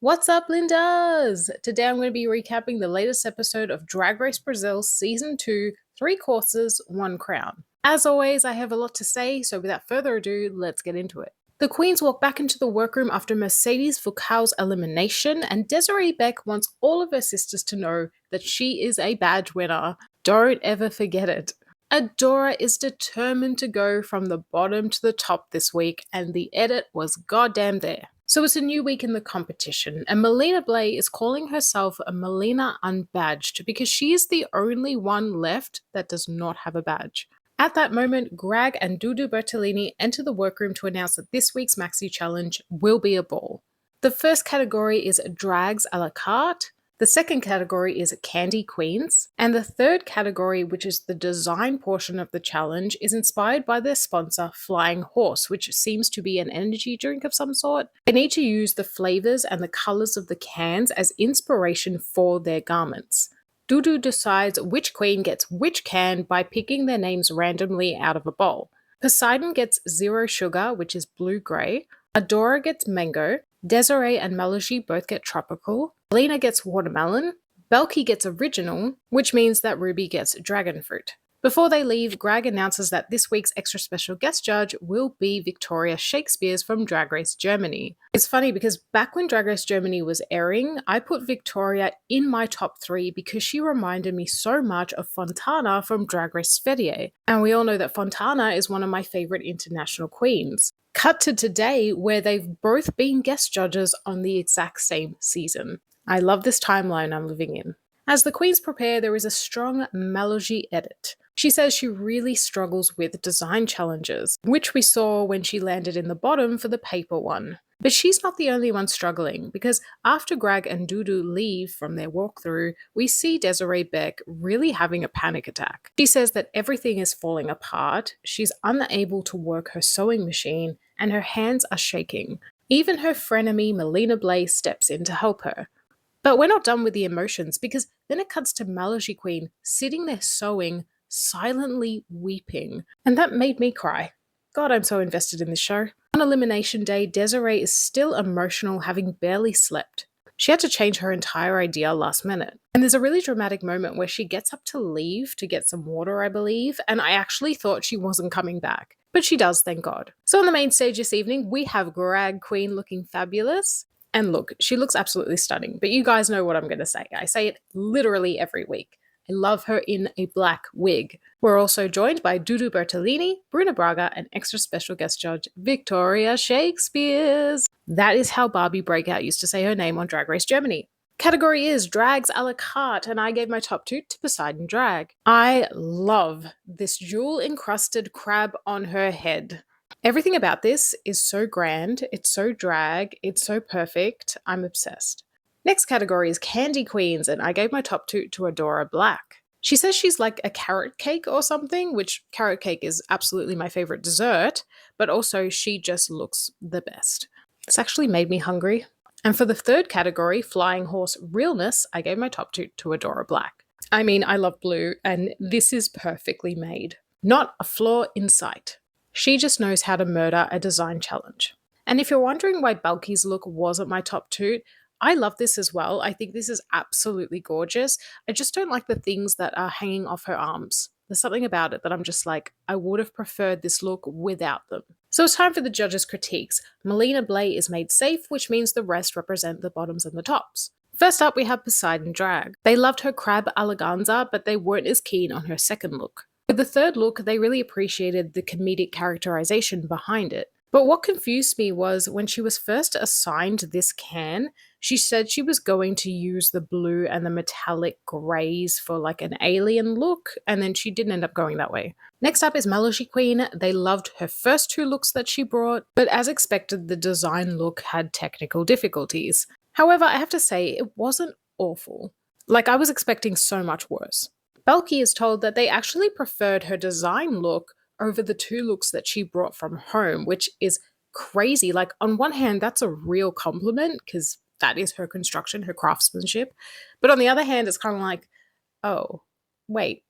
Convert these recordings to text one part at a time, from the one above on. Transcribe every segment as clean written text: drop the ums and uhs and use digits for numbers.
What's up, Lindas? Today I'm going to be recapping the latest episode of Drag Race Brazil Season 2, Three Courses, One Crown. As always, I have a lot to say, so without further ado, let's get into it. The queens walk back into the workroom after Mercedes Foucault's elimination, and Desiree Beck wants all of her sisters to know that she is a badge winner. Don't ever forget it. Adora is determined to go from the bottom to the top this week, and the edit was goddamn there. So it's a new week in the competition, and Melina Blay is calling herself a Melina Unbadged because she is the only one left that does not have a badge. At that moment, Greg and Dudu Bertolini enter the workroom to announce that this week's Maxi Challenge will be a ball. The first category is Drags a la carte. The second category is Candy Queens. And the third category, which is the design portion of the challenge, is inspired by their sponsor, Flying Horse, which seems to be an energy drink of some sort. They need to use the flavors and the colors of the cans as inspiration for their garments. Dudu decides which queen gets which can by picking their names randomly out of a bowl. Poseidon gets Zero Sugar, which is blue-gray. Adora gets Mango. Desiree and Melody both get Tropical. Lena gets Watermelon. Belky gets Original, which means that Ruby gets Dragon Fruit. Before they leave, Greg announces that this week's extra special guest judge will be Victoria Shakespears from Drag Race Germany. It's funny because back when Drag Race Germany was airing, I put Victoria in my top 3 because she reminded me so much of Fontana from Drag Race Sverige. And we all know that Fontana is one of my favorite international queens. Cut to today, where they've both been guest judges on the exact same season. I love this timeline I'm living in. As the queens prepare, there is a strong Melody edit. She says she really struggles with design challenges, which we saw when she landed in the bottom for the paper one. But she's not the only one struggling, because after Greg and Dudu leave from their walkthrough, we see Desiree Beck really having a panic attack. She says that everything is falling apart, she's unable to work her sewing machine, and her hands are shaking. Even her frenemy Melina Blay steps in to help her. But we're not done with the emotions, because then it cuts to Melody Queen sitting there sewing, silently weeping. And that made me cry. God, I'm so invested in this show. On Elimination Day, Desiree is still emotional, having barely slept. She had to change her entire idea last minute. And there's a really dramatic moment where she gets up to leave to get some water, I believe, and I actually thought she wasn't coming back. But she does, thank God. So on the main stage this evening, we have Drag Queen looking fabulous. And look, she looks absolutely stunning, but you guys know what I'm going to say. I say it literally every week. I love her in a black wig. We're also joined by Dudu Bertolini, Bruna Braga, and extra special guest judge Victoria Shakespears. That is how Barbie Breakout used to say her name on Drag Race Germany. Category is Drags a la carte, and I gave my top 2 to Poseidon Drag. I love this jewel-encrusted crab on her head. Everything about this is so grand, it's so drag, it's so perfect, I'm obsessed. Next category is Candy Queens, and I gave my top 2 to Adora Black. She says she's like a carrot cake or something, which carrot cake is absolutely my favorite dessert, but also she just looks the best. It's actually made me hungry. And for the third category, Flying Horse Realness, I gave my top 2 to Adora Black. I mean, I love blue, and this is perfectly made. Not a flaw in sight. She just knows how to murder a design challenge. And if you're wondering why Balky's look wasn't my top 2, I love this as well. I think this is absolutely gorgeous. I just don't like the things that are hanging off her arms. There's something about it that I'm just like, I would have preferred this look without them. So it's time for the judges' critiques. Melina Blay is made safe, which means the rest represent the bottoms and the tops. First up, we have Poseidon Drag. They loved her crab eleganza, but they weren't as keen on her second look. With the third look, they really appreciated the comedic characterization behind it. But what confused me was when she was first assigned this can, she said she was going to use the blue and the metallic greys for like an alien look, and then she didn't end up going that way. Next up is Melody Queen. They loved her first 2 looks that she brought, but as expected, the design look had technical difficulties. However, I have to say, it wasn't awful. Like, I was expecting so much worse. Belky is told that they actually preferred her design look over the 2 looks that she brought from home, which is crazy. Like, on one hand, that's a real compliment because that is her construction, her craftsmanship. But on the other hand, it's kind of like, oh, wait,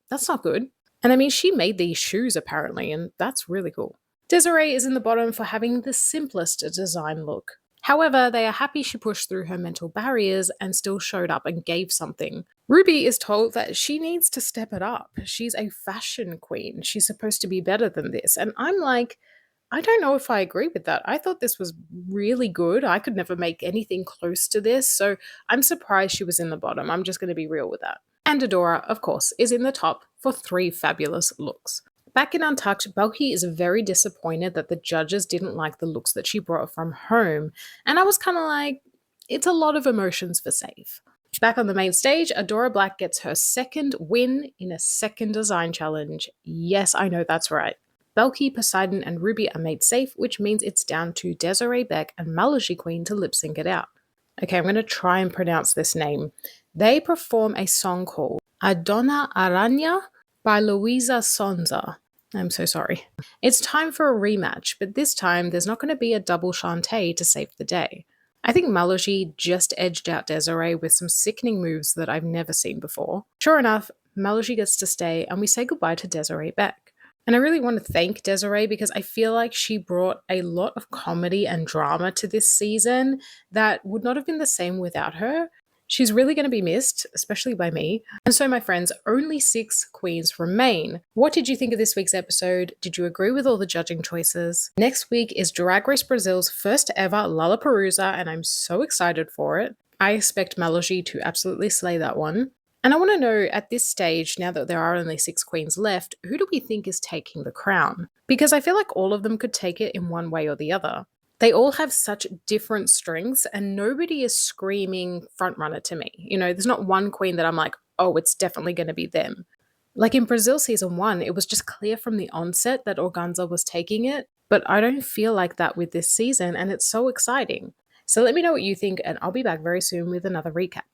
that's not good. And I mean, she made these shoes apparently, and that's really cool. Desiree is in the bottom for having the simplest design look. However, they are happy she pushed through her mental barriers and still showed up and gave something. Ruby is told that she needs to step it up. She's a fashion queen. She's supposed to be better than this. And I'm like, I don't know if I agree with that. I thought this was really good. I could never make anything close to this. So I'm surprised she was in the bottom. I'm just going to be real with that. And Adora, of course, is in the top for 3 fabulous looks. Back in Untucked, Belky is very disappointed that the judges didn't like the looks that she brought from home. And I was kind of like, it's a lot of emotions for Save. Back on the main stage, Adora Black gets her second win in a second design challenge. Yes, I know that's right. Belky, Poseidon, and Ruby are made safe, which means it's down to Desiree Beck and Malachi Queen to lip sync it out. Okay, I'm going to try and pronounce this name. They perform a song called Adona Aranya by Luisa Sonza. I'm so sorry. It's time for a rematch, but this time there's not going to be a double Shantae to save the day. I think Malachi just edged out Desiree with some sickening moves that I've never seen before. Sure enough, Malachi gets to stay and we say goodbye to Desiree Beck. And I really want to thank Desiree because I feel like she brought a lot of comedy and drama to this season that would not have been the same without her. She's really going to be missed, especially by me. And so, my friends, only 6 queens remain. What did you think of this week's episode? Did you agree with all the judging choices? Next week is Drag Race Brazil's first ever Lollapalooza, and I'm so excited for it. I expect Malachi to absolutely slay that one. And I want to know at this stage, now that there are only 6 queens left, who do we think is taking the crown? Because I feel like all of them could take it in one way or the other. They all have such different strengths and nobody is screaming frontrunner to me. You know, there's not one queen that I'm like, oh, it's definitely going to be them. Like in Brazil season 1, it was just clear from the onset that Organza was taking it, but I don't feel like that with this season and it's so exciting. So let me know what you think and I'll be back very soon with another recap.